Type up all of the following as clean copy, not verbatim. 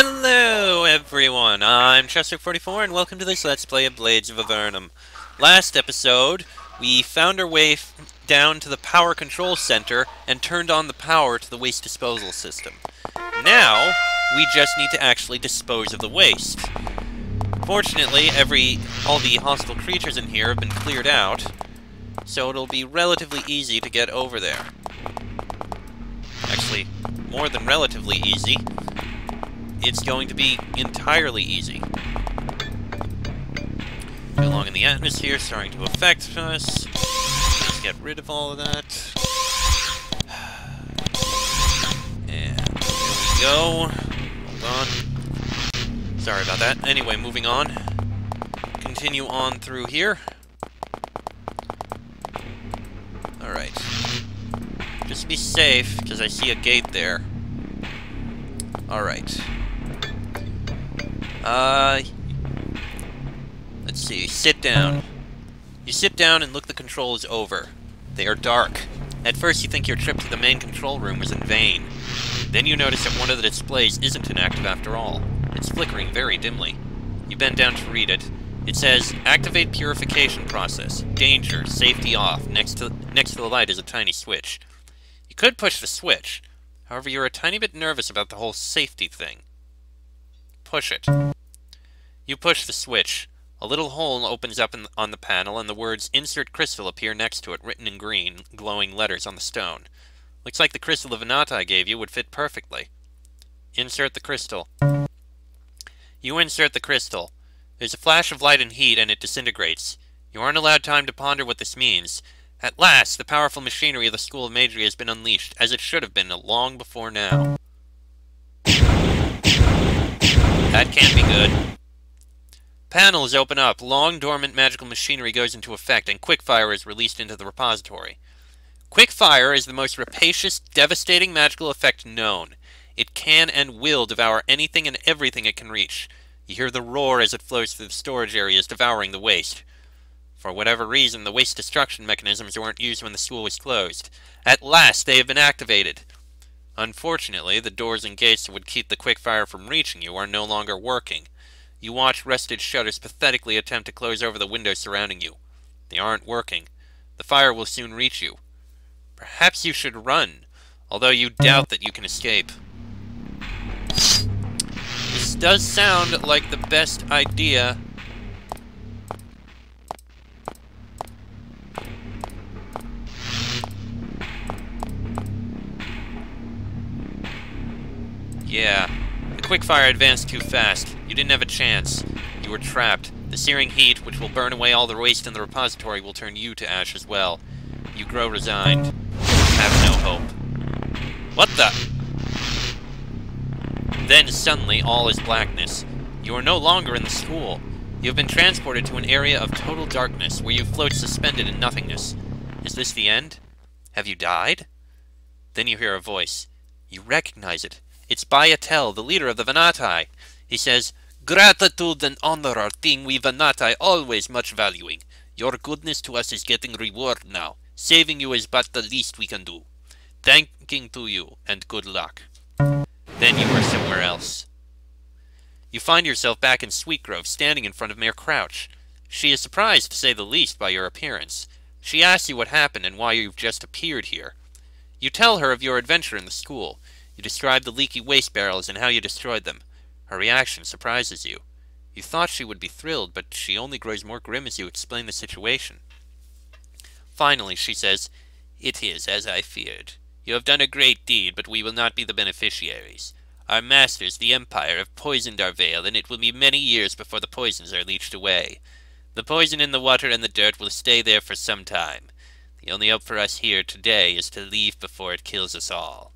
Hello everyone, I'm Chester44 and welcome to this Let's Play of Blades of Avernum. Last episode, we found our way down to the power control center and turned on the power to the waste disposal system. Now, we just need to actually dispose of the waste. Fortunately, all the hostile creatures in here have been cleared out, so it'll be relatively easy to get over there. Actually, more than relatively easy. It's going to be entirely easy. Too long in the atmosphere, starting to affect us. Let's get rid of all of that. And there we go. Hold on. Sorry about that. Anyway, moving on. Continue on through here. Alright. Just be safe, because I see a gate there. Alright. Let's see, sit down. You sit down and look the controls over. They are dark. At first you think your trip to the main control room was in vain. Then you notice that one of the displays isn't inactive after all. It's flickering very dimly. You bend down to read it. It says, activate purification process. Danger, safety off. Next to the light is a tiny switch. You could push the switch. However, you're a tiny bit nervous about the whole safety thing. Push it. You push the switch. A little hole opens up on the panel, and the words Insert Crystal appear next to it, written in green, glowing letters on the stone. Looks like the crystal the Venati gave you would fit perfectly. Insert the crystal. You insert the crystal. There's a flash of light and heat, and it disintegrates. You aren't allowed time to ponder what this means. At last, the powerful machinery of the School of Magery has been unleashed, as it should have been long before now. That can't be good. Panels open up, long dormant magical machinery goes into effect, and quickfire is released into the repository. Quickfire is the most rapacious, devastating magical effect known. It can and will devour anything and everything it can reach. You hear the roar as it flows through the storage areas, devouring the waste. For whatever reason, the waste destruction mechanisms weren't used when the school was closed. At last, they have been activated. Unfortunately, the doors and gates that would keep the quickfire from reaching you are no longer working. You watch rusted shutters pathetically attempt to close over the windows surrounding you. They aren't working. The fire will soon reach you. Perhaps you should run, although you doubt that you can escape. This does sound like the best idea. Yeah, the quickfire advanced too fast. You didn't have a chance. You were trapped. The searing heat, which will burn away all the waste in the repository, will turn you to ash as well. You grow resigned. Have no hope. What the? Then suddenly all is blackness. You are no longer in the school. You have been transported to an area of total darkness, where you float suspended in nothingness. Is this the end? Have you died? Then you hear a voice. You recognize it. It's Bayatel, the leader of the Venati. He says, gratitude and honor are thing we Venati always much valuing. Your goodness to us is getting reward now. Saving you is but the least we can do. Thanking to you, and good luck. Then you are somewhere else. You find yourself back in Sweetgrove, standing in front of Mayor Crouch. She is surprised, to say the least, by your appearance. She asks you what happened and why you've just appeared here. You tell her of your adventure in the school. You describe the leaky waste barrels and how you destroyed them. Her reaction surprises you. You thought she would be thrilled, but she only grows more grim as you explain the situation. Finally, she says, It is as I feared. You have done a great deed, but we will not be the beneficiaries. Our masters, the Empire, have poisoned our vale, and it will be many years before the poisons are leached away. The poison in the water and the dirt will stay there for some time. The only hope for us here today is to leave before it kills us all.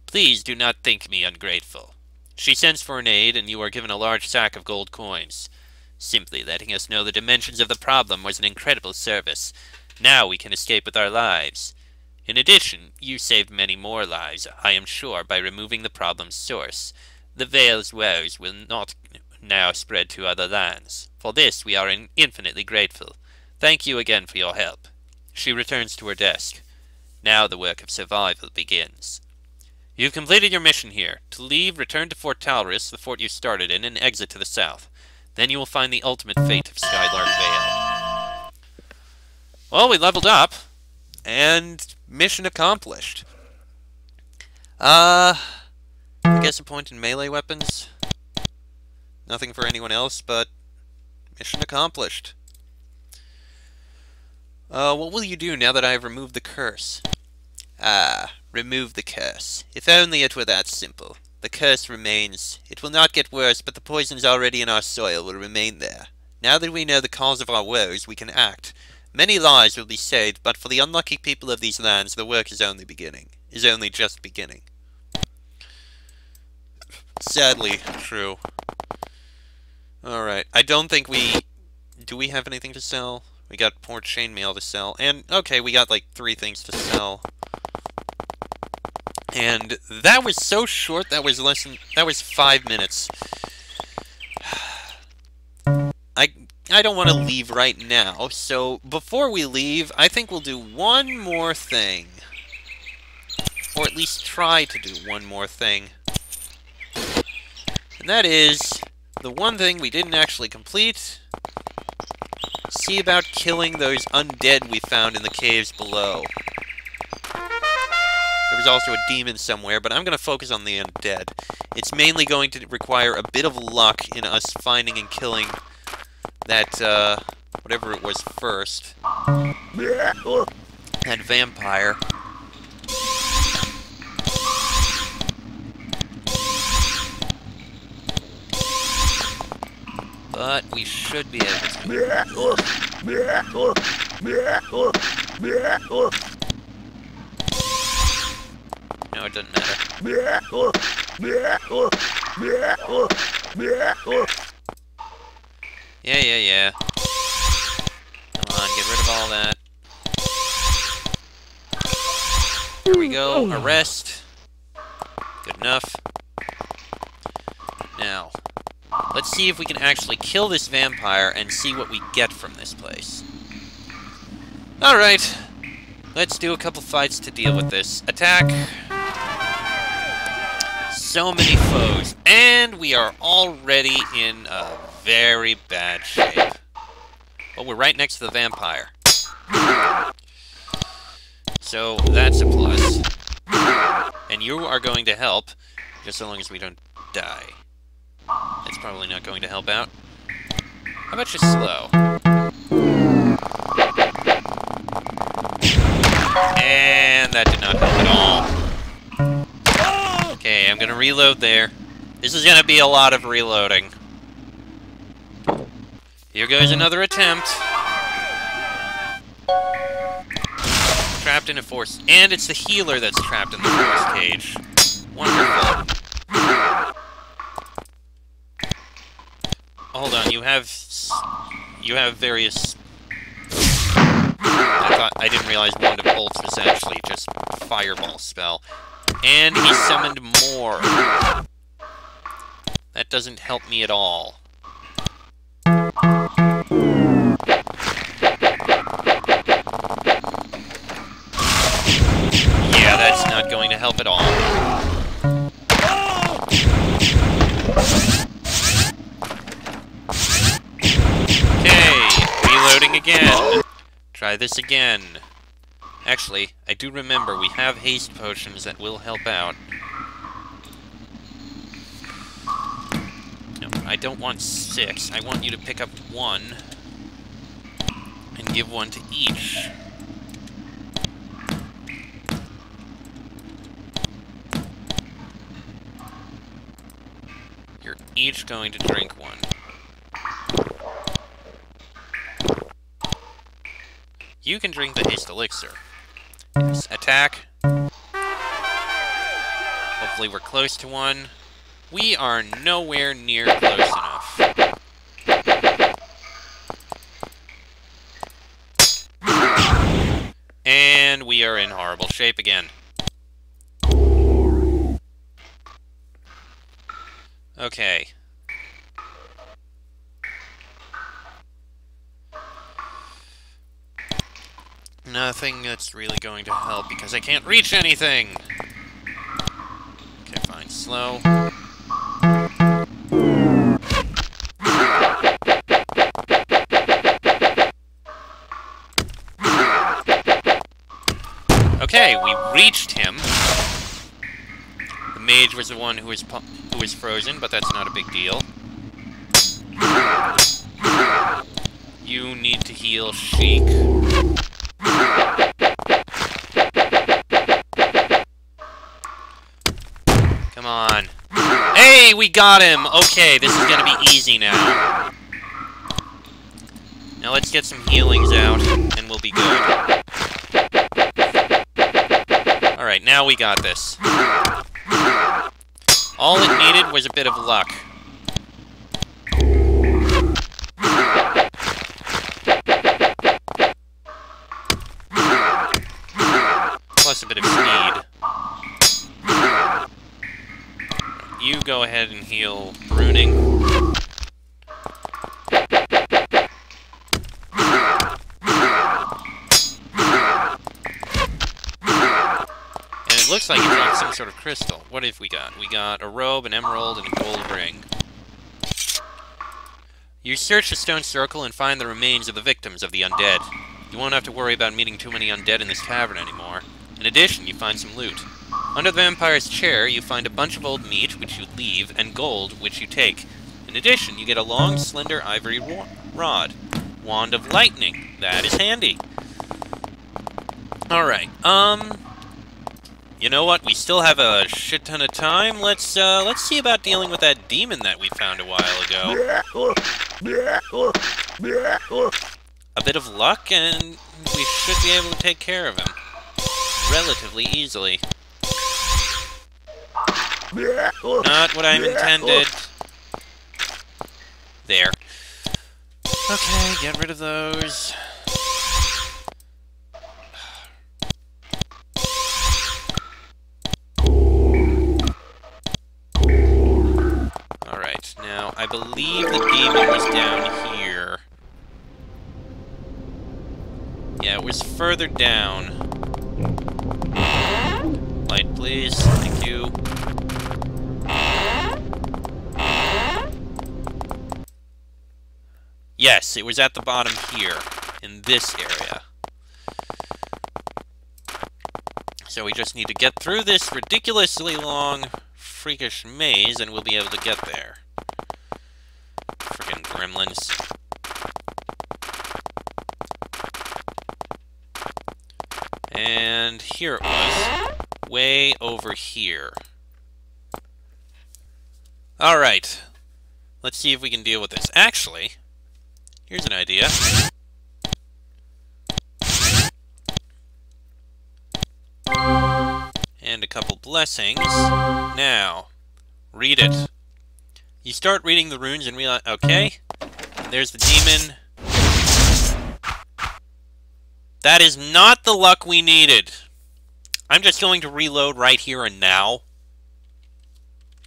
Please do not think me ungrateful. She sends for an aide, and you are given a large sack of gold coins. Simply letting us know the dimensions of the problem was an incredible service. Now we can escape with our lives. In addition, you saved many more lives, I am sure, by removing the problem's source. The Vale's woes will not now spread to other lands. For this we are infinitely grateful. Thank you again for your help. She returns to her desk. Now the work of survival begins. You've completed your mission here. To leave, return to Fort Talrus, the fort you started in, and exit to the south. Then you will find the ultimate fate of Skylark Vale. Well, we leveled up, and mission accomplished. I guess a point in melee weapons. Nothing for anyone else, but mission accomplished. What will you do now that I have removed the curse? Remove the curse. If only it were that simple. The curse remains. It will not get worse, but the poisons already in our soil will remain there. Now that we know the cause of our woes, we can act. Many lives will be saved, but for the unlucky people of these lands, the work is only just beginning. Sadly, true. Alright, I don't think do we have anything to sell? We got more chainmail to sell, and, okay, we got like 3 things to sell. And that was so short, that was 5 minutes. I don't want to leave right now, so before we leave, I think we'll do one more thing. Or at least try to do one more thing. And that is the one thing we didn't actually complete. See about killing those undead we found in the caves below. There was also a demon somewhere, but I'm going to focus on the undead. It's mainly going to require a bit of luck in us finding and killing that, whatever it was first. That vampire. But we should be able to. No, it doesn't matter. Yeah. Come on, get rid of all that. Here we go. Arrest. Good enough. Now, let's see if we can actually kill this vampire and see what we get from this place. Alright. Let's do a couple fights to deal with this. Attack. So many foes. And we are already in a very bad shape. But we're right next to the vampire. So that's a plus. And you are going to help, just so long as we don't die. That's probably not going to help out. How about you slow? And that did not help at all. Okay, I'm gonna reload there. This is gonna be a lot of reloading. Here goes another attempt. Trapped in a force. And it's the healer that's trapped in the force cage. Wonderful. Hold on, you have various... I didn't realize one of the bolts was actually just fireball spell. And he summoned more. That doesn't help me at all. Yeah, that's not going to help at all. Okay, reloading again. Try this again. Actually, I do remember we have haste potions that will help out. No, I don't want 6. I want you to pick up 1 and give 1 to each. You're each going to drink 1. You can drink the haste elixir. Yes, attack. Hopefully we're close to 1. We are nowhere near close enough. And we are in horrible shape again. Okay. Nothing that's really going to help because I can't reach anything! slow. Okay, we reached him. The mage was the one who was frozen, but that's not a big deal. You need to heal Sheik. Come on. Hey, we got him! Okay, this is gonna be easy now. Now let's get some healings out, and we'll be good. Alright, now we got this. All it needed was a bit of luck. Plus a bit of speed. You go ahead and heal Bruning. It looks like it dropped some sort of crystal. What have we got? We got a robe, an emerald, and a gold ring. You search the stone circle and find the remains of the victims of the undead. You won't have to worry about meeting too many undead in this tavern anymore. In addition, you find some loot. Under the vampire's chair, you find a bunch of old meat, which you leave, and gold, which you take. In addition, you get a long, slender ivory rod. Wand of lightning. That is handy. Alright, you know what? We still have a shit ton of time. Let's see about dealing with that demon that we found a while ago. A bit of luck, and we should be able to take care of him. Relatively easily. Not what I intended. There. Okay, get rid of those. Alright, now, I believe the demon was down here. Yeah, it was further down. Light, please. Thank you. Yes, it was at the bottom here, in this area. So we just need to get through this ridiculously long, freakish maze, and we'll be able to get there. Frickin' gremlins. And here it was. Way over here. Alright. Let's see if we can deal with this. Actually, here's an idea. And a couple blessings. Now, read it. You start reading the runes and realize, okay, there's the demon. That is not the luck we needed. I'm just going to reload right here and now.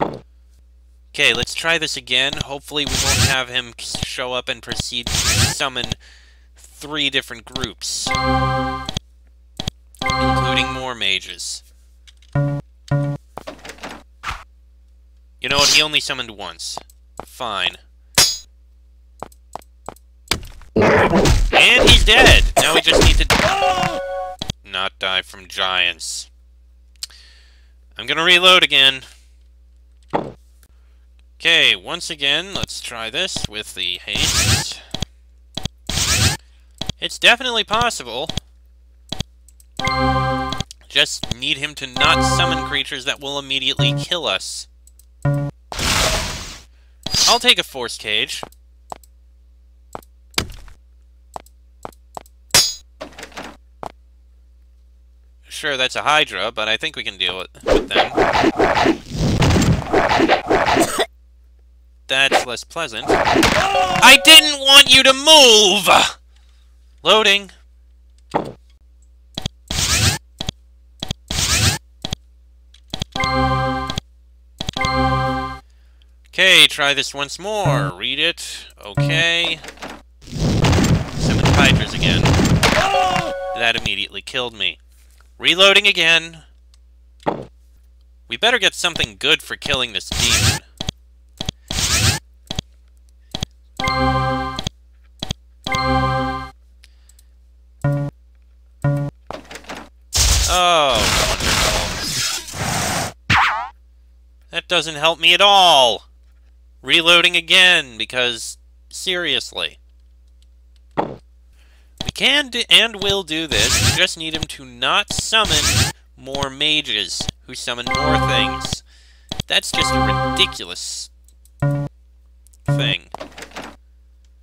Okay, let's try this again. Hopefully we won't have him show up and proceed to summon 3 different groups. Including more mages. You know what? He only summoned once. Fine. And he's dead! Now we just need to not die from giants. I'm gonna reload again. Okay, once again, let's try this with the haste. It's definitely possible. Just need him to not summon creatures that will immediately kill us. I'll take a force cage. Sure, that's a Hydra, but I think we can deal with them. That's less pleasant. I didn't want you to move! Loading. Okay, try this once more. Read it. Okay. Summon Hydras again. That immediately killed me. Reloading again. We better get something good for killing this demon. Oh, wonderful. That doesn't help me at all. Reloading again, because, seriously. We can do, and will do this. We just need him to not summon more mages who summon more things. That's just a ridiculous thing.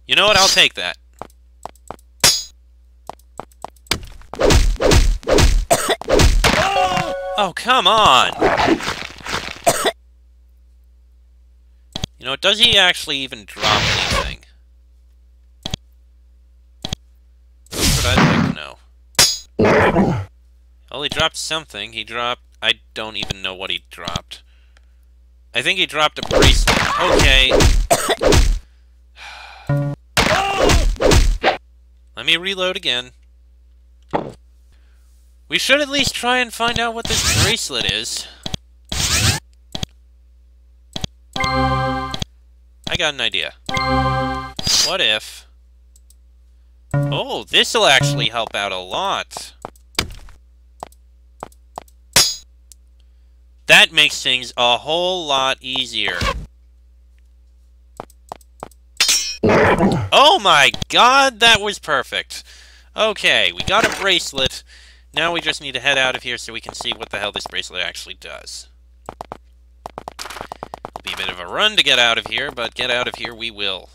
You know what? I'll take that. Oh, come on! You know, does he actually even drop anything? That's what I'd like to know. Well, he dropped something. He dropped... I don't even know what he dropped. I think he dropped a bracelet. Okay. Let me reload again. We should at least try and find out what this bracelet is. I got an idea. What if... Oh, this'll actually help out a lot. That makes things a whole lot easier. Oh my god, that was perfect. Okay, we got a bracelet. Now we just need to head out of here so we can see what the hell this bracelet actually does. It'll be a bit of a run to get out of here, but get out of here we will.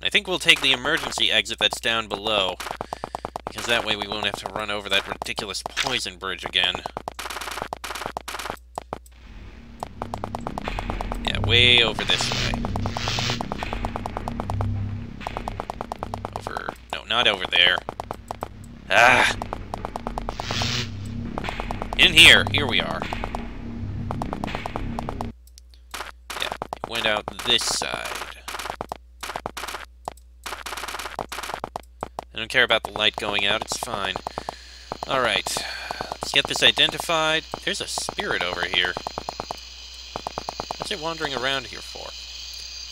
I think we'll take the emergency exit that's down below, because that way we won't have to run over that ridiculous poison bridge again. Yeah, way over this way. Over... no, not over there. Ah! In here! Here we are. Yeah, it went out this side. I don't care about the light going out, it's fine. Alright, let's get this identified. There's a spirit over here. What's it wandering around here for?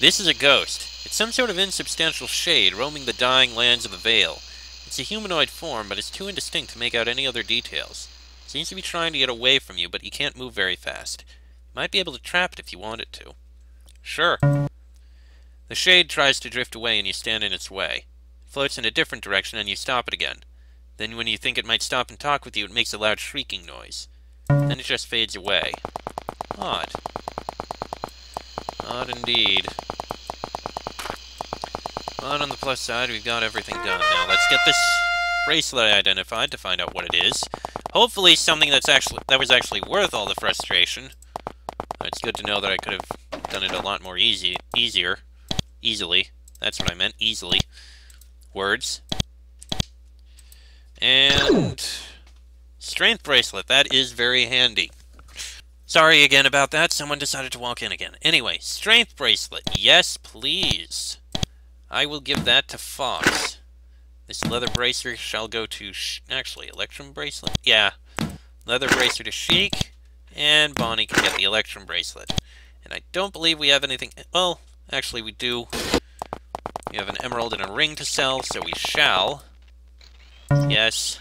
This is a ghost. It's some sort of insubstantial shade roaming the dying lands of the Vale. It's a humanoid form, but it's too indistinct to make out any other details. It seems to be trying to get away from you, but you can't move very fast. You might be able to trap it if you want it to. Sure. The shade tries to drift away and you stand in its way. It floats in a different direction and you stop it again. Then when you think it might stop and talk with you, it makes a loud shrieking noise. Then it just fades away. Odd. Odd indeed. But on the plus side, we've got everything done. Now let's get this bracelet identified to find out what it is. Hopefully something that was actually worth all the frustration. It's good to know that I could have done it a lot more easily. That's what I meant, easily. Words. And... strength bracelet, that is very handy. Sorry again about that, someone decided to walk in again. Anyway, strength bracelet, yes please. I will give that to Fox. This leather bracer shall go to... actually, electrum bracelet? Yeah. Leather bracer to Sheik, and Bonnie can get the electrum bracelet. And I don't believe we have anything... well, actually we do. We have an emerald and a ring to sell, so we shall. Yes.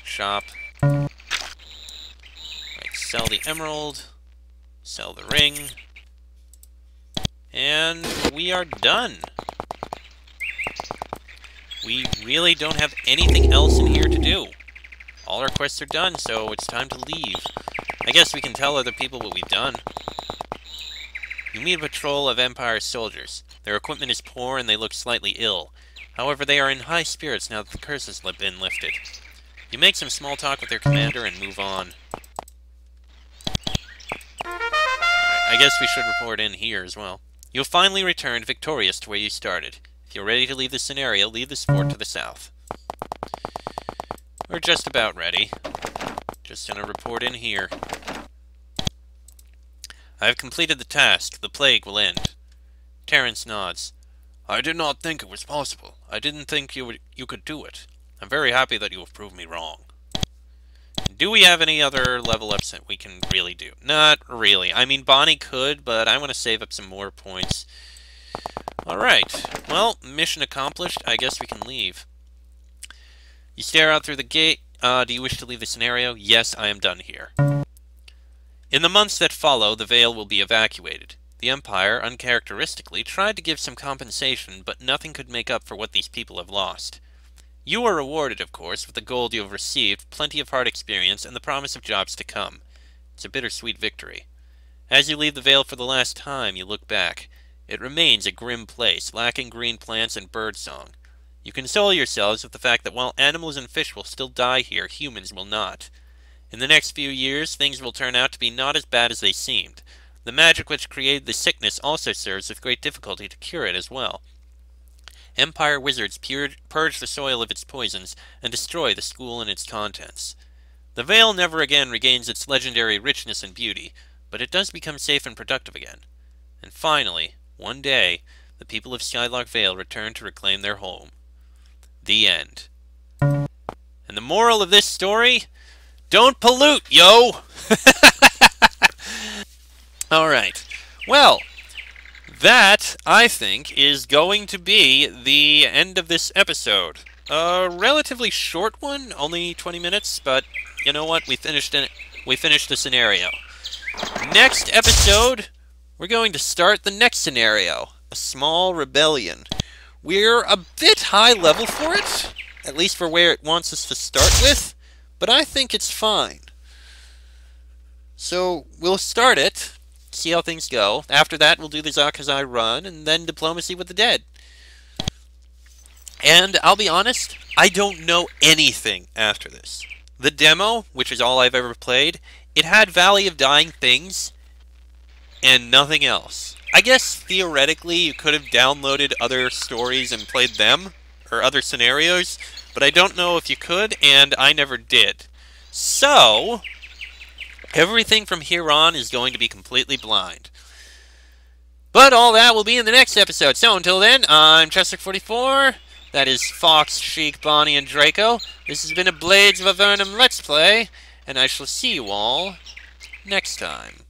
Shop. Right, sell the emerald. Sell the ring. And we are done. We really don't have anything else in here to do. All our quests are done, so it's time to leave. I guess we can tell other people what we've done. You meet a patrol of Empire soldiers. Their equipment is poor and they look slightly ill. However, they are in high spirits now that the curse has been lifted. You make some small talk with their commander and move on. Alright, I guess we should report in here as well. You've finally returned victorious to where you started. If you're ready to leave the scenario, leave the fort to the south. We're just about ready. Just gonna report in here. I have completed the task. The plague will end. Terence nods. I did not think it was possible. I didn't think you could do it. I'm very happy that you have proved me wrong. Do we have any other level ups that we can really do? Not really. I mean, Bonnie could, but I want to save up some more points. Alright. Well, mission accomplished. I guess we can leave. You stare out through the gate. Do you wish to leave the scenario? Yes, I am done here. In the months that follow, the Vale will be evacuated. The Empire, uncharacteristically, tried to give some compensation, but nothing could make up for what these people have lost. You are rewarded, of course, with the gold you have received, plenty of hard experience, and the promise of jobs to come. It's a bittersweet victory. As you leave the Vale for the last time, you look back. It remains a grim place, lacking green plants and birdsong. You console yourselves with the fact that while animals and fish will still die here, humans will not. In the next few years, things will turn out to be not as bad as they seemed. The magic which created the sickness also serves with great difficulty to cure it as well. Empire wizards purge the soil of its poisons and destroy the school and its contents. The Vale never again regains its legendary richness and beauty, but it does become safe and productive again. And finally, one day, the people of Skylark Vale return to reclaim their home. The end. And the moral of this story? Don't pollute, yo! Alright. Well, that, I think, is going to be the end of this episode. A relatively short one, only 20 minutes, but you know what? We finished the scenario. Next episode, we're going to start the next scenario. A small rebellion. We're a bit high level for it, at least for where it wants us to start with, but I think it's fine. So, we'll start it, see how things go. After that, we'll do the Zakazai run, and then Diplomacy with the Dead. And, I'll be honest, I don't know anything after this. The demo, which is all I've ever played, it had Valley of Dying Things, and nothing else. I guess, theoretically, you could have downloaded other stories and played them, or other scenarios, but I don't know if you could, and I never did. So, everything from here on is going to be completely blind. But all that will be in the next episode. So until then, I'm Chester44. That is Fox, Sheik, Bonnie, and Draco. This has been a Blades of Avernum Let's Play, and I shall see you all next time.